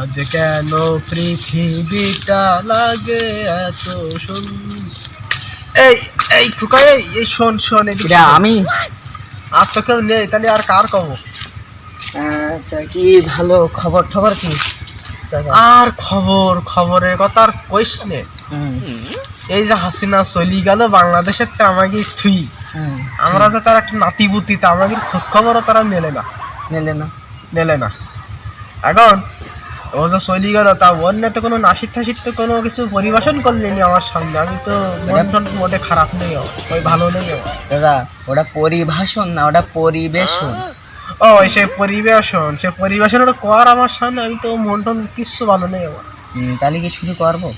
আজ কেন পৃথিবীটা লাগে এত সুন্দর। এই এই খোকা, এই শোন শোন, এটা আমি আর তো কেউ নেই, তাহলে আর কার কব? তা কি ভালো খবর টবর কি? আর খবরের কথা আর কইস নে। এই যে হাসিনা চলি গেল বাংলাদেশের, তা আমাকে থুই আমরা যে তার একটা নাতিপুতি, তা আমাকে খোঁজ খবরও তারা নেলে না। এখন ও যে চলি গেল, তা অন্য তো কোনো নাসির ঠাসির তো কোনো কিছু পরিবেশন করলেনি আমার সামনে। আমি তো মোটে খারাপ নেই, ওই ভালো নেই দাদা। ওটা পরিভাষণ না, ওটা পরিবেশন। ও সে পরিবেশন ওটা কর আমার সামনে, আমি তো মন টন কিচ্ছু ভালো নেই আমার। তাহলে কি শুরু করবো?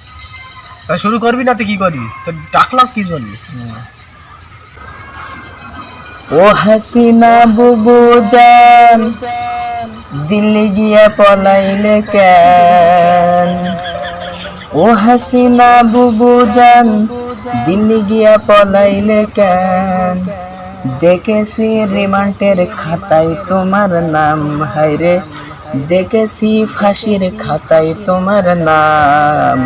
তা শুরু করবি না তো কি করবি? তো ডাকলাম কি জন্য? ও হাসিনা বুবু জান, দিল্লি গিয়া পলাইলে কেন? ও হাসিনা বুবু জান, দিল্লি গিয়া পলাইলে কেন? দেখেছি রিমান্ডের খাতায় তোমার নাম, হায়রে দেখেছি ফাঁসির খাতায় তোমার নাম।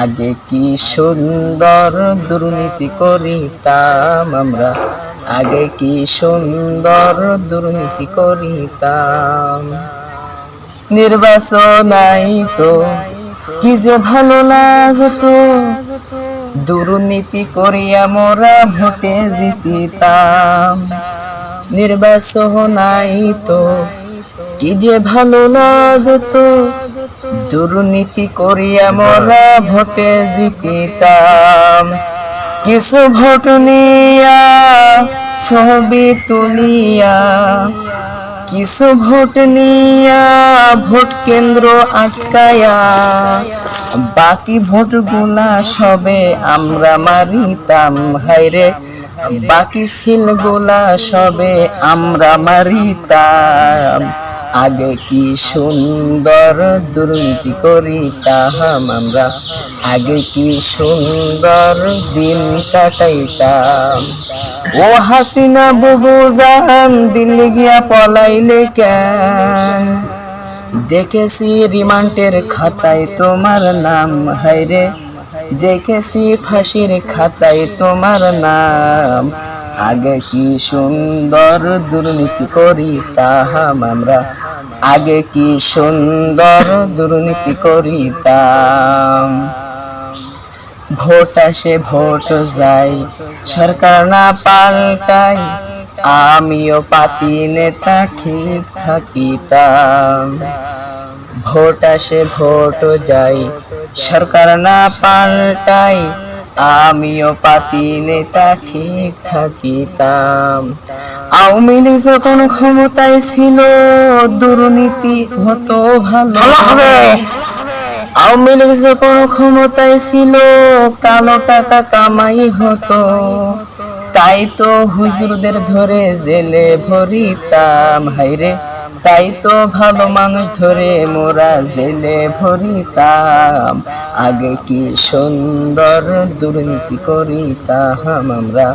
আগে কি সুন্দর দুর্নীতি করিতাম আমরা, আগে কি সুন্দর দুর্নীতি করিতাম। নির্বাচন আইতো কি যে ভালো লাগতো, দুর্নীতি করিয়া মোরা ভোটে জিতিতাম। নির্বাচন আইতো কি যে ভালো লাগতো, দুর্নীতি করিয়া মোরা ভোটে জিতিতাম। কিছু ভোট নিয়া ছবি তুলিয়া, কিছু ভোট নিয়া ভোট কেন্দ্র আটকায়া, বাকি ভোট গুলা সবে আমরা মারিতাম, হায়রে বাকি সিল গুলা সবে আমরা মারিতাম। আগে কি সুন্দর দুর্নীতি করিতাম আমরা, আগে কি সুন্দর দিন কাটাইতাম। ও হাসিনা বুবু জান, দিল্লি গিয়া পলাইলে কেন? দেখেছি রিমান্ডের খাতায় তোমার নাম, হায়রে দেখেছি ফাঁসির খাতায় তোমার নাম। আগে কি সুন্দর দুর্নীতি করিতাম আমরা, আগে কি সুন্দর দুর্নীতি করিতাম। ভোট আসে ভোট যাই, সরকার না পাল্টাই, আমিও পাতি নেতা ঠিক থাকিতাম। ভোট আসে ভোট যাই, সরকার না পাল্টাই, আমিও পাতি নেতা ঠিক থাকিতাম। আওয়ামী লীগ যখন ক্ষমতায় ছিল, দুর্নীতি হতো ভালো হবে। আওয়ামী লীগ যখন ক্ষমতায় ছিল, কালো টাকা কামাই হতো। তাই তো হুজুরদের ধরে জেলে ভরিতাম, হায়রে তাই তো ভালো মানুষ ধরে মোরা জেলে ভরিতাম। আগে কি সুন্দর দুর্নীতি করিতাম আমরা,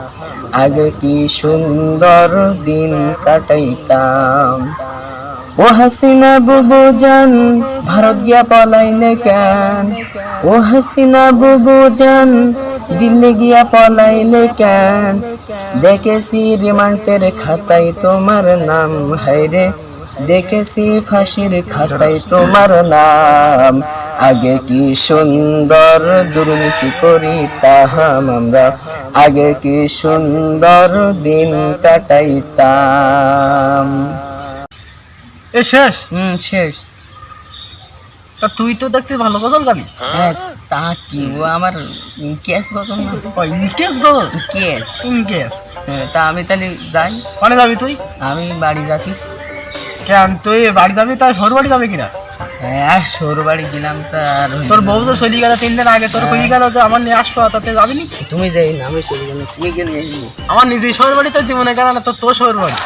আগে কি সুন্দর দিন কাটাইতাম। ও হাসিনা বুবু জান, ভারত গিয়া পলাইলে কেন? ও হাসিনা বুবু জান, দিল্লি গিয়া পলাইলে কেন? দেখেছি রিমান্ডের খাতায় তোমার নাম, হায়রে দেখেছি ফাঁসির খাতায় তোমার নাম। আগে কি সুন্দর দুর্নীতি করিতাম আমরা, আগে কি সুন্দর দিন কাটাইতাম। শেষ? শেষ। তা তুই তো দেখতে ভালো গজল গাবি। হ্যাঁ, তা কি ও আমার ইনকেস গজল না? ইনকেস গজল? ইনকেস। তা আমি তাহলে যাই। মানে যাবি তুই? আমি বাড়ি যাচ্ছি। কেন তুই বাড়ি যাবি? তার সর বাড়ি যাবে কিনা? হ্যাঁ, সর বাড়ি গেলাম। তার তোর বউ যে চলি গেল 3 দিন আগে, তোর কই গেল যে আমার নিয়ে আসবো, তাতে যাবি নি? তুমি যাই না, আমি চলে গেলাম। তুমি কেন? আমার নিজেই সর বাড়ি, তোর জীবনে গেল না, তোর সর বাড়ি।